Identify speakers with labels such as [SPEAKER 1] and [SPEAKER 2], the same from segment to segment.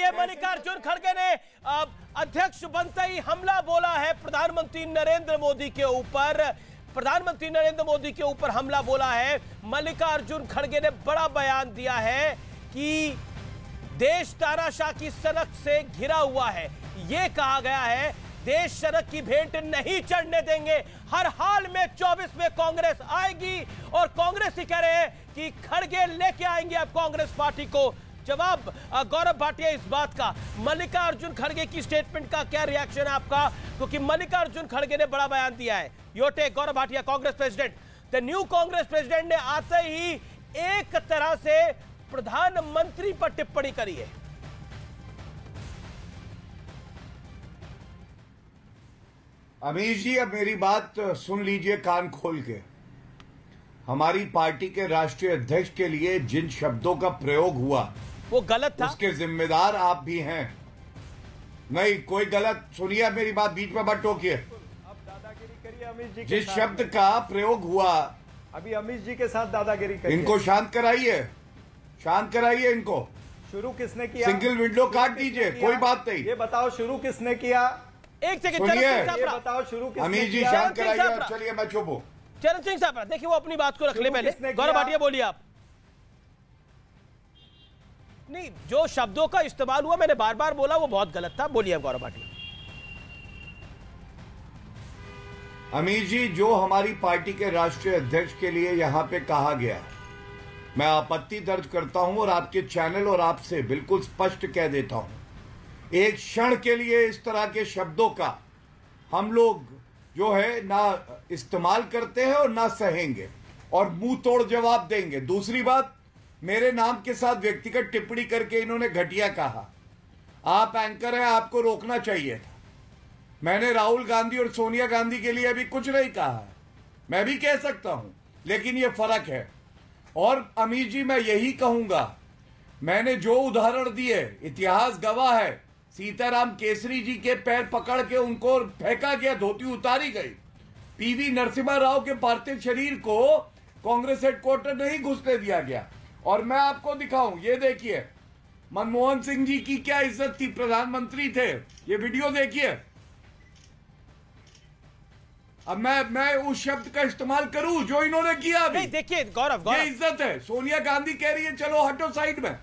[SPEAKER 1] देखिए मल्लिकार्जुन खड़गे ने अध्यक्ष बनते ही हमला बोला है प्रधानमंत्री नरेंद्र मोदी के ऊपर। प्रधानमंत्री नरेंद्र मोदी के ऊपर हमला बोला है। मल्लिकार्जुन खड़गे ने बड़ा बयान दिया है कि देश तानाशाह की सनक से घिरा हुआ है। यह कहा गया है देश सड़क की भेंट नहीं चढ़ने देंगे, हर हाल में 24 में कांग्रेस आएगी। और कांग्रेस ही कह रहे हैं कि खड़गे लेके आएंगे अब कांग्रेस पार्टी को। जवाब गौरव भाटिया इस बात का, मल्लिकार्जुन खड़गे की स्टेटमेंट का क्या रिएक्शन है आपका? क्योंकि मल्लिकार्जुन खड़गे ने बड़ा बयान दिया है। Your take Gaurav Bhatia, Congress president. The new Congress president ने आते ही एक तरह से प्रधानमंत्री पर टिप्पणी करी है।
[SPEAKER 2] अमीश जी, अब मेरी बात सुन लीजिए कान खोल के। हमारी पार्टी के राष्ट्रीय अध्यक्ष के लिए जिन शब्दों का प्रयोग हुआ
[SPEAKER 1] वो गलत था,
[SPEAKER 2] उसके जिम्मेदार आप भी हैं। नहीं, कोई गलत, सुनिए मेरी बात, बीच में मत टोकिए।
[SPEAKER 3] अब दादागिरी करिए अमीश जी।
[SPEAKER 2] जिस शब्द का प्रयोग हुआ,
[SPEAKER 3] अभी अमीश जी के साथ दादागिरी करिए।
[SPEAKER 2] इनको शांत कराइए, शांत कराइए इनको।
[SPEAKER 3] शुरू किसने किया?
[SPEAKER 2] सिंगल विंडो काट दीजिए, कोई बात नहीं।
[SPEAKER 3] ये बताओ शुरू किसने किया?
[SPEAKER 1] एक सेकंड
[SPEAKER 2] सुनिए,
[SPEAKER 3] ये बताओ शुरू किसने
[SPEAKER 2] अमीश जी
[SPEAKER 3] किया?
[SPEAKER 2] शांत कराइए। चलिए मैं चुप हूं।
[SPEAKER 1] चरण सिंह साहब देखिए वो अपनी बात को रख ले पहले।
[SPEAKER 3] किसने
[SPEAKER 1] गौरव
[SPEAKER 3] किया?
[SPEAKER 1] भाटिया बोलिए आप। नहीं, जो शब्दों का इस्तेमाल हुआ मैंने बार बार बोला वो बहुत गलत था। बोलिए गौरव भाटिया।
[SPEAKER 2] अमीश जी, जो हमारी पार्टी के राष्ट्रीय अध्यक्ष के लिए यहां पे कहा गया, मैं आपत्ति दर्ज करता हूं और आपके चैनल और आपसे बिल्कुल स्पष्ट कह देता हूं, एक क्षण के लिए इस तरह के शब्दों का हम लोग जो है ना इस्तेमाल करते हैं और ना सहेंगे और मुंह तोड़ जवाब देंगे। दूसरी बात, मेरे नाम के साथ व्यक्तिगत टिप्पणी करके इन्होंने घटिया कहा। आप एंकर हैं, आपको रोकना चाहिए था। मैंने राहुल गांधी और सोनिया गांधी के लिए अभी कुछ नहीं कहा है, मैं भी कह सकता हूं, लेकिन यह फर्क है। और अमीर जी, मैं यही कहूंगा, मैंने जो उदाहरण दिए इतिहास गवाह है। सीताराम केसरी जी के पैर पकड़ के उनको फेंका गया, धोती उतारी गई। पीवी नरसिम्हा राव के पार्थिव शरीर को कांग्रेस हेडक्वार्टर नहीं घुसने दिया गया। और मैं आपको दिखाऊं, ये देखिए मनमोहन सिंह जी की क्या इज्जत थी, प्रधानमंत्री थे। ये वीडियो देखिए। अब मैं उस शब्द का इस्तेमाल करूं जो इन्होंने किया अभी?
[SPEAKER 1] नहीं देखिए गौरव,
[SPEAKER 2] ये इज्जत है। सोनिया गांधी कह रही है चलो हटो साइड में।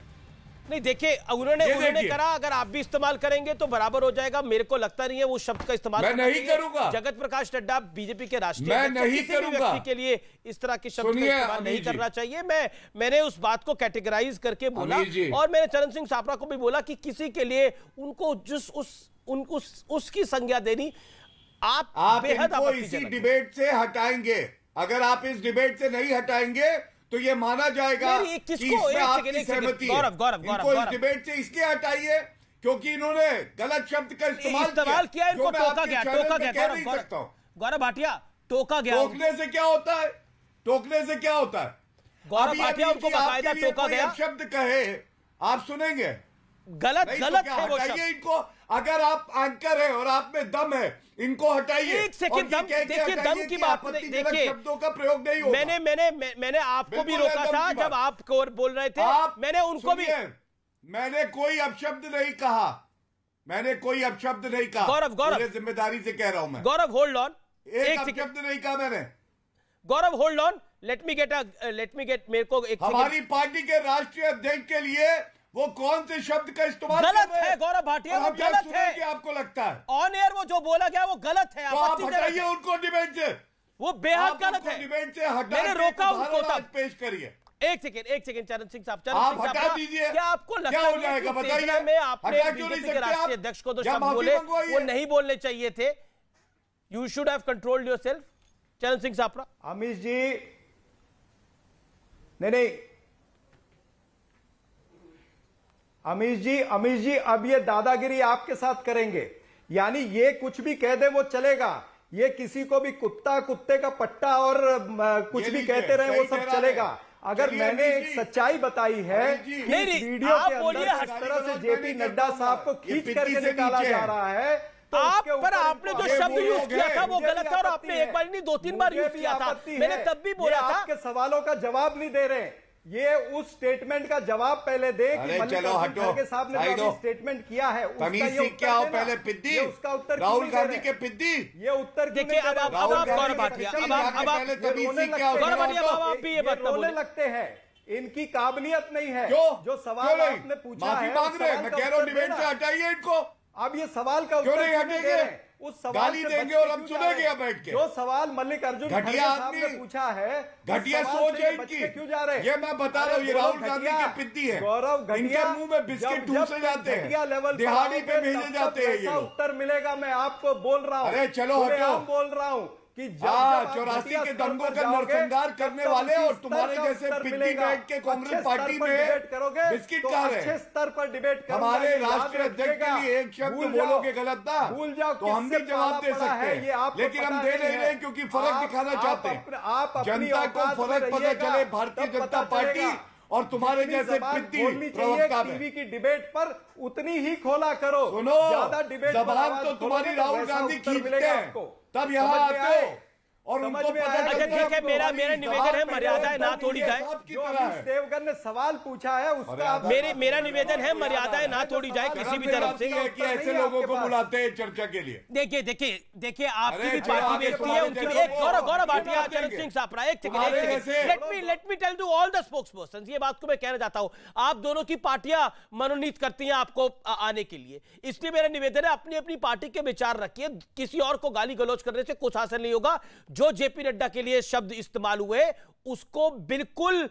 [SPEAKER 1] नहीं देखिए, उन्होंने करा, अगर आप भी इस्तेमाल करेंगे तो बराबर हो जाएगा। मेरे को लगता नहीं है वो शब्द का इस्तेमाल
[SPEAKER 2] मैं नहीं करूंगा।
[SPEAKER 1] जगत प्रकाश नड्डा बीजेपी के राष्ट्रीय
[SPEAKER 2] मैं
[SPEAKER 1] अध्यक्ष,
[SPEAKER 2] नहीं
[SPEAKER 1] किसी भी
[SPEAKER 2] करूंगा।
[SPEAKER 1] व्यक्ति के लिए इस तरह के शब्द का इस्तेमाल नहीं करना चाहिए। मैंने उस बात को कैटेगराइज करके बोला और मैंने चरण सिंह सापरा को भी बोला कि किसी के लिए उनको उसकी संज्ञा देनी आप बेहद
[SPEAKER 2] इसी डिबेट से हटाएंगे। अगर आप इस डिबेट से नहीं हटाएंगे तो ये माना जाएगा कि इसमें आपकी सहमति है। इनको इस डिबेट से इसलिए हटाइए क्योंकि इन्होंने गलत शब्द का इस्तेमाल
[SPEAKER 1] किया। इनको टोका गया गौरव भाटिया, टोका गया।
[SPEAKER 2] टोकने से क्या होता है? टोकने से क्या होता है?
[SPEAKER 1] गौरव भाटिया उनको बाकायदा टोका गया।
[SPEAKER 2] शब्द कहे आप सुनेंगे?
[SPEAKER 1] गलत है वो शब्द।
[SPEAKER 2] इनको, अगर आप एंकर है और आप में दम है, इनको हटाइए।
[SPEAKER 1] एक सेकंड, देखिए दम की बात देखिए,
[SPEAKER 2] शब्दों का प्रयोग नहीं होगा।
[SPEAKER 1] मैंने आपको भी रोका था जब आप बोल रहे थे। मैंने उनको भी,
[SPEAKER 2] मैंने कोई अपशब्द नहीं कहा, मैंने कोई अपशब्द नहीं कहा।
[SPEAKER 1] गौरव
[SPEAKER 2] जिम्मेदारी से कह रहा हूं मैं।
[SPEAKER 1] गौरव होल्ड ऑन,
[SPEAKER 2] एक अपशब्द नहीं कहा मैंने।
[SPEAKER 1] Gaurav hold on, let me get मेरे को एक,
[SPEAKER 2] हमारी पार्टी के राष्ट्रीय अध्यक्ष के लिए वो कौन से शब्द का इस्तेमाल
[SPEAKER 1] गलत है गौरव भाटिया, वो गलत है।
[SPEAKER 2] कि आपको लगता है
[SPEAKER 1] ऑन एयर वो जो बोला गया वो गलत है।
[SPEAKER 2] तो आप हटाइए उनको डिबेट से,
[SPEAKER 1] वो बेहद गलत है।
[SPEAKER 2] डिबेट से हटा,
[SPEAKER 1] मैंने रोका उनको तब।
[SPEAKER 2] पेश करिए।
[SPEAKER 1] एक सेकंड चरण सिंह साहब,
[SPEAKER 2] आप हटा दीजिए।
[SPEAKER 1] क्या आपको लगता
[SPEAKER 2] क्या हो जाएगा बताइए?
[SPEAKER 1] में आपने बीजेपी के राष्ट्रीय अध्यक्ष को तो शब्द बोले वो नहीं बोलने चाहिए थे। You should have controlled yourself. चरण सिंह सापरा।
[SPEAKER 3] अमीश जी नहीं, अमीश जी अब ये दादागिरी आपके साथ करेंगे, यानी ये कुछ भी कह दे वो चलेगा। ये किसी को भी कुत्ते का पट्टा और कुछ भी कहते रहे वो सब चलेगा। अगर मैंने एक सच्चाई बताई है कि इस वीडियो के अंदर जिस तरह से जेपी नड्डा साहब को खींच करके निकाला जा रहा है, तो
[SPEAKER 1] आपने जो शब्द यूज किया था वो गलत था और आपने एक बार नहीं 2-3 बार यूज किया था। मैंने तब भी बोला था।
[SPEAKER 3] आपके सवालों का जवाब नहीं दे रहे। ये उस स्टेटमेंट का जवाब पहले दे कि
[SPEAKER 2] अरे
[SPEAKER 3] मल्लिकार्जुन
[SPEAKER 2] चलो हटो,
[SPEAKER 3] खड़गे साहब ने
[SPEAKER 2] साइड
[SPEAKER 3] जो
[SPEAKER 2] हो।
[SPEAKER 3] स्टेटमेंट किया है उसका
[SPEAKER 2] तमीज
[SPEAKER 3] ये
[SPEAKER 2] सीख
[SPEAKER 3] उत्तर
[SPEAKER 2] के आओ
[SPEAKER 3] देना।
[SPEAKER 2] पहले पिद्दी,
[SPEAKER 3] ये उसका उत्तर क्यों
[SPEAKER 2] राहुल
[SPEAKER 3] नहीं दे
[SPEAKER 2] गांधी
[SPEAKER 3] रहे?
[SPEAKER 2] के पिद्दी।
[SPEAKER 3] ये उत्तर क्यों
[SPEAKER 1] देखिए,
[SPEAKER 3] नहीं दे रहे?
[SPEAKER 1] अब
[SPEAKER 2] राहुल
[SPEAKER 1] आप
[SPEAKER 2] गांधी
[SPEAKER 1] गौरव
[SPEAKER 2] के
[SPEAKER 1] भाटिया,
[SPEAKER 2] पिद्दी,
[SPEAKER 1] अब आप
[SPEAKER 2] पहले तमीज
[SPEAKER 3] रोने
[SPEAKER 2] सीख के आओ,
[SPEAKER 3] लगते
[SPEAKER 1] गौरव
[SPEAKER 3] हैं।
[SPEAKER 1] भाटिया, अब आप भी ये बात ना
[SPEAKER 3] रोने
[SPEAKER 1] बोलें।
[SPEAKER 3] लगते हैं, इनकी काबिलियत नहीं है।
[SPEAKER 2] क्यों?
[SPEAKER 3] जो सवाल
[SPEAKER 2] क्यों नहीं?
[SPEAKER 3] आपने पूछा
[SPEAKER 2] माफी
[SPEAKER 3] है,
[SPEAKER 2] मांग
[SPEAKER 3] उस
[SPEAKER 2] रहे हैं,
[SPEAKER 3] सवाल
[SPEAKER 2] मैं
[SPEAKER 3] का
[SPEAKER 2] कह रहा हूँ
[SPEAKER 3] उत्तर
[SPEAKER 2] डिबेट
[SPEAKER 3] देना।
[SPEAKER 2] से हटाइए इनको।
[SPEAKER 3] अब ये सवाल का
[SPEAKER 2] क्यों
[SPEAKER 3] उत्तर
[SPEAKER 2] नहीं
[SPEAKER 3] क्यों नहीं दे
[SPEAKER 2] हटेंगे?
[SPEAKER 3] रहे? उस सवाल
[SPEAKER 2] गाली
[SPEAKER 3] से
[SPEAKER 2] देंगे
[SPEAKER 3] बच
[SPEAKER 2] और
[SPEAKER 3] के
[SPEAKER 2] हम
[SPEAKER 3] क्यों जा
[SPEAKER 2] सुनेंगे
[SPEAKER 3] रहे?
[SPEAKER 2] अब बैठ के।
[SPEAKER 3] जो सवाल मल्लिकार्जुन खड़गे
[SPEAKER 2] घटिया
[SPEAKER 3] साहब ने
[SPEAKER 2] आदमी,
[SPEAKER 3] पूछा है,
[SPEAKER 2] घटिया
[SPEAKER 3] उस सवाल
[SPEAKER 2] सोच
[SPEAKER 3] से
[SPEAKER 2] है
[SPEAKER 3] ये बच
[SPEAKER 2] इनकी।
[SPEAKER 3] के क्यों जा रहे?
[SPEAKER 2] ये मैं बता रहा हूँ, ये
[SPEAKER 3] अरे
[SPEAKER 2] राहुल
[SPEAKER 3] गौरव
[SPEAKER 2] गांधी
[SPEAKER 3] घटिया,
[SPEAKER 2] के पिद्दी है।
[SPEAKER 3] गौरव घटिया,
[SPEAKER 2] इनके मुंह में बिस्किट
[SPEAKER 3] जब-
[SPEAKER 2] ठूसे
[SPEAKER 3] जब
[SPEAKER 2] जाते हैं,
[SPEAKER 3] घटिया लेवल पर
[SPEAKER 2] दिहाड़ी पे
[SPEAKER 3] आओगे,
[SPEAKER 2] भेजे
[SPEAKER 3] तब
[SPEAKER 2] जाते हैं ये
[SPEAKER 3] ऐसा
[SPEAKER 2] लोग।
[SPEAKER 3] उत्तर मिलेगा। मैं आपको बोल रहा हूँ,
[SPEAKER 2] अरे चलो
[SPEAKER 3] खुलेआम
[SPEAKER 2] हटो।
[SPEAKER 3] बोल रहा हूँ कि जब
[SPEAKER 2] हाँ,
[SPEAKER 3] आप
[SPEAKER 2] 84
[SPEAKER 3] घटिया
[SPEAKER 2] के
[SPEAKER 3] स्तर
[SPEAKER 2] दंगों
[SPEAKER 3] पर
[SPEAKER 2] का
[SPEAKER 3] जाओगे,
[SPEAKER 2] नरसंहार
[SPEAKER 3] तब
[SPEAKER 2] करने
[SPEAKER 3] तक
[SPEAKER 2] वाले
[SPEAKER 3] उसी
[SPEAKER 2] और
[SPEAKER 3] स्तर
[SPEAKER 2] तुम्हारे
[SPEAKER 3] का
[SPEAKER 2] जैसे
[SPEAKER 3] उत्तर
[SPEAKER 2] पिद्दी
[SPEAKER 3] मिलेगा।
[SPEAKER 2] बैठ के कांग्रेस
[SPEAKER 3] अच्छे
[SPEAKER 2] पार्टी
[SPEAKER 3] स्तर पर
[SPEAKER 2] में
[SPEAKER 3] डिबेट करोगे
[SPEAKER 2] बिस्किट
[SPEAKER 3] तो
[SPEAKER 2] खा रहे हैं।
[SPEAKER 3] अच्छे स्तर पर डिबेट करूंगा,
[SPEAKER 2] हमारे
[SPEAKER 3] ये याद
[SPEAKER 2] राष्ट्रीय अध्यक्ष के
[SPEAKER 3] रखिएगा।
[SPEAKER 2] लिए एक शब्द
[SPEAKER 3] भूल जाओ,
[SPEAKER 2] बोलोगे गलत ना,
[SPEAKER 3] भूल जाओ
[SPEAKER 2] तो हम भी
[SPEAKER 3] किससे
[SPEAKER 2] जवाब दे
[SPEAKER 3] पाला पड़ा
[SPEAKER 2] सकते
[SPEAKER 3] है, ये
[SPEAKER 2] हैं,
[SPEAKER 3] आपको
[SPEAKER 2] लेकिन हम
[SPEAKER 3] पता
[SPEAKER 2] दे
[SPEAKER 3] नहीं
[SPEAKER 2] नहीं
[SPEAKER 3] है।
[SPEAKER 2] रहे क्योंकि फर्क
[SPEAKER 3] आप-
[SPEAKER 2] दिखाना
[SPEAKER 3] आप
[SPEAKER 2] चाहते हैं।
[SPEAKER 3] आप अपनी
[SPEAKER 2] जनता को
[SPEAKER 3] औकात में
[SPEAKER 2] फर्क पता
[SPEAKER 3] रहिएगा,
[SPEAKER 2] चले भारतीय
[SPEAKER 3] तब
[SPEAKER 2] जनता
[SPEAKER 3] पता
[SPEAKER 2] पार्टी
[SPEAKER 3] चलेगा।
[SPEAKER 2] और तुम्हारे
[SPEAKER 3] जितनी
[SPEAKER 2] जैसे
[SPEAKER 3] जबान
[SPEAKER 2] पिद्दी
[SPEAKER 3] खोलनी चाहिए
[SPEAKER 2] प्रवक्ता में।
[SPEAKER 3] टीवी की डिबेट पर उतनी ही खोला करो।
[SPEAKER 2] सुनो,
[SPEAKER 3] ज्यादा डिबेट पर
[SPEAKER 2] जबान
[SPEAKER 3] आवाज
[SPEAKER 2] तो तुम्हारी
[SPEAKER 3] खोलोगे तो
[SPEAKER 2] राहुल
[SPEAKER 3] वैसा
[SPEAKER 2] गांधी
[SPEAKER 3] उत्तर
[SPEAKER 2] खींचते
[SPEAKER 3] मिलेगा
[SPEAKER 2] हैं,
[SPEAKER 3] आपको।
[SPEAKER 2] तब यहाँ
[SPEAKER 3] समझ में
[SPEAKER 2] आते हो
[SPEAKER 3] आए?
[SPEAKER 2] और
[SPEAKER 3] समझ
[SPEAKER 2] उनको
[SPEAKER 3] में
[SPEAKER 2] पता
[SPEAKER 3] आया?
[SPEAKER 2] चलता
[SPEAKER 1] अच्छा, ठीक है,
[SPEAKER 2] तुम्हारी
[SPEAKER 1] मेरा निवेदन है, मर्यादाएं ना तोड़ी जाए।
[SPEAKER 3] जो अमीश देवगन ने सवाल पूछा है उसका आप-
[SPEAKER 1] मेरा निवेदन है, मर्यादाएं ना तोड़ी जाए किसी भी तरफ से।
[SPEAKER 2] कि ऐसे लोगों को बुलाते हैं चर्चा के लिए।
[SPEAKER 1] देखिए आपकी
[SPEAKER 2] अरे
[SPEAKER 1] भी
[SPEAKER 2] जो
[SPEAKER 1] पार्टी
[SPEAKER 2] आगे
[SPEAKER 1] बेचती है,
[SPEAKER 2] तुम्हारे
[SPEAKER 1] उनकी भी।
[SPEAKER 2] जैसे
[SPEAKER 1] एक
[SPEAKER 2] वो
[SPEAKER 1] गौरव भाटिया,
[SPEAKER 2] क्यों
[SPEAKER 1] चरण
[SPEAKER 2] देंगे?
[SPEAKER 1] सिंह सापरा, एक
[SPEAKER 2] तुम्हारे जैसे-
[SPEAKER 1] let me tell to all the spokesperson, ये बात को मैं कहना चाहता हूं। आप दोनों की पार्टियां मनोनीत करती हैं आपको आने के लिए, इसलिए मेरा निवेदन है अपनी अपनी पार्टी के विचार रखिए। किसी और को गाली गलौज करने से कुछ हासिल नहीं होगा। जो जेपी नड्डा के लिए शब्द इस्तेमाल हुए उसको बिल्कुल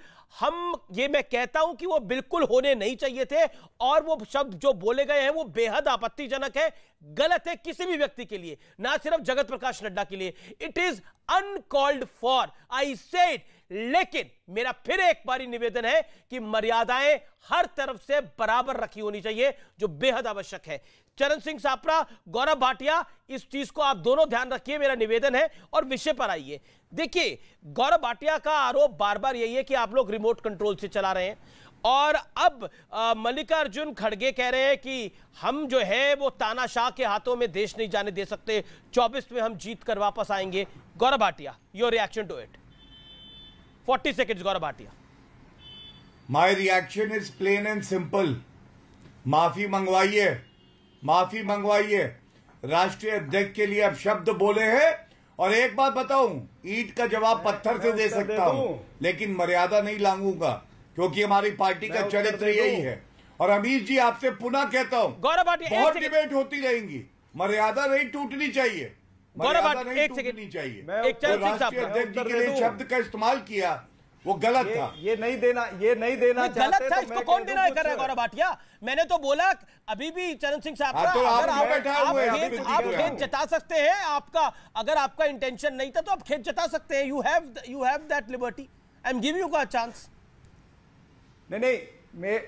[SPEAKER 1] ये मैं कहता हूं कि वो बिल्कुल होने नहीं चाहिए थे, और वो शब्द जो बोले गए हैं वो बेहद आपत्तिजनक है, गलत है किसी भी व्यक्ति के लिए, ना सिर्फ जगत प्रकाश नड्डा के लिए। It is uncalled for, I said. लेकिन मेरा फिर एक बारी निवेदन है कि मर्यादाएं हर तरफ से बराबर रखी होनी चाहिए, जो बेहद आवश्यक है। चरण सिंह सापरा, गौरव भाटिया, इस चीज को आप दोनों ध्यान रखिए, मेरा निवेदन है। और विषय पर आइए। देखिए, गौरव भाटिया का आरोप बार बार यही है कि आप लोग रिमोट कंट्रोल से चला रहे हैं, और अब मल्लिकार्जुन खड़गे कह रहे हैं कि हम जो है वो तानाशाह के हाथों में देश नहीं जाने दे सकते, 24 में हम जीत कर वापस आएंगे। Gaurav Bhatia, your reaction to it. 40 seconds, Gaurav Bhatia.
[SPEAKER 2] My reaction is plain and simple. माफी मंगवाइए, माफी मंगवाइए। राष्ट्रीय अध्यक्ष के लिए अब शब्द बोले हैं, और एक बात बताऊं, ईंट का जवाब पत्थर से दे सकता हूं, लेकिन मर्यादा नहीं लांघूंगा, क्योंकि हमारी पार्टी का चरित्र यही है। और अमीश जी, आपसे पुनः कहता हूं,
[SPEAKER 1] गौरव भाटिया,
[SPEAKER 2] बहुत डिबेट होती रहेंगी, मर्यादा नहीं टूटनी चाहिए, मर्यादा नहीं टूटनी चाहिए। तो राष्ट्रीय अध्यक्ष जी के लिए शब्द का इस्तेमाल किया, वो गलत था।
[SPEAKER 3] ये नहीं देना
[SPEAKER 1] गलत था,
[SPEAKER 3] तो
[SPEAKER 1] इसको
[SPEAKER 3] मैं
[SPEAKER 1] कौन
[SPEAKER 3] कह
[SPEAKER 1] डिनाई
[SPEAKER 3] दूं
[SPEAKER 1] कर रहा है?
[SPEAKER 3] कुछ।
[SPEAKER 1] गौरव भाटिया, मैंने तो बोला अभी भी चरण सिंह साहब,
[SPEAKER 2] हाँ, तो आप क्यों बैठाए हुए हैं?
[SPEAKER 1] आप खेत जता सकते हैं। आपका अगर आपका इंटेंशन नहीं था तो आप खेत जता सकते हैं। You have that liberty. I am giving you a chance.
[SPEAKER 3] नहीं,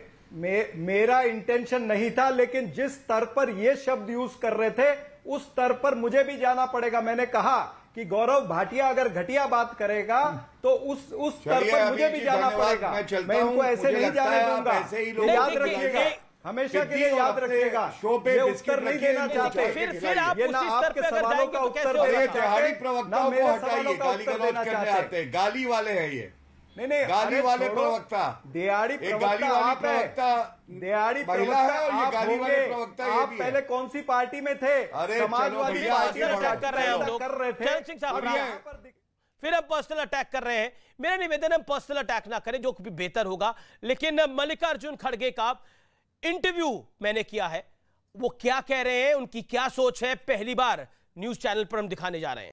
[SPEAKER 3] मेरा इंटेंशन नहीं था, लेकिन जिस स्तर पर ये शब्द यूज कर रहे थे उस स्तर पर मुझे भी जाना पड़ेगा। मैंने कहा कि गौरव भाटिया अगर घटिया बात करेगा तो उस स्तर पर मुझे भी जाना पड़ेगा। मैं इनको ऐसे नहीं जाने दूंगा, याद रखिएगा, हमेशा के लिए याद रखिएगा।
[SPEAKER 2] शो पे
[SPEAKER 3] ये उत्तर नहीं देना चाहते,
[SPEAKER 1] फिर आप
[SPEAKER 3] ये
[SPEAKER 1] उसी
[SPEAKER 3] ना
[SPEAKER 1] स्तर
[SPEAKER 3] आपके
[SPEAKER 1] पे अगर
[SPEAKER 3] सवालों
[SPEAKER 1] जाएंगे
[SPEAKER 3] का
[SPEAKER 1] तो
[SPEAKER 3] उत्तर
[SPEAKER 1] कैसे
[SPEAKER 3] देना
[SPEAKER 1] होगा?
[SPEAKER 2] दिहाड़ी
[SPEAKER 3] चाहते,
[SPEAKER 2] प्रवक्ताओं
[SPEAKER 3] ना
[SPEAKER 2] को
[SPEAKER 3] मेरे
[SPEAKER 2] हटाइए,
[SPEAKER 3] सवालों का
[SPEAKER 2] गाली
[SPEAKER 3] उत्तर
[SPEAKER 2] गलौज
[SPEAKER 3] देना
[SPEAKER 2] करने
[SPEAKER 3] चाहते।
[SPEAKER 2] आते हैं, गाली वाले हैं ये।
[SPEAKER 3] नहीं,
[SPEAKER 2] गाली
[SPEAKER 3] अरे
[SPEAKER 2] वाले
[SPEAKER 3] छोड़ो,
[SPEAKER 2] प्रवक्ता,
[SPEAKER 3] दिहाड़ी
[SPEAKER 2] एक
[SPEAKER 3] प्रवक्ता
[SPEAKER 2] गाली वाली
[SPEAKER 3] आप है।
[SPEAKER 2] प्रवक्ता
[SPEAKER 3] दिहाड़ी
[SPEAKER 2] महिला है, और ये
[SPEAKER 3] आप
[SPEAKER 2] गाली वाले
[SPEAKER 3] होंगे।
[SPEAKER 2] प्रवक्ता ये
[SPEAKER 3] आप
[SPEAKER 2] भी है।
[SPEAKER 3] पहले कौन सी पार्टी में थे?
[SPEAKER 2] अरे
[SPEAKER 3] समाजवादी
[SPEAKER 2] चलो भैया,
[SPEAKER 3] पार्टी में
[SPEAKER 2] आगे बढ़ो।
[SPEAKER 1] कर रहे हैं हम लोग।
[SPEAKER 3] कर रहे थे।
[SPEAKER 1] चरण सिंह साहब,
[SPEAKER 3] अब यहाँ पर
[SPEAKER 1] फिर अब पर्सनल अटैक कर रहे हैं। मेरा निवेदन है पर्सनल अटैक ना करें, जो भी बेहतर होगा। लेकिन मल्लिकार्जुन खड़गे का इंटरव्यू मैंने किया है, वो क्या कह रहे हैं, उनकी क्या सोच है, पहली बार न्यूज चैनल पर हम दिखाने जा रहे हैं।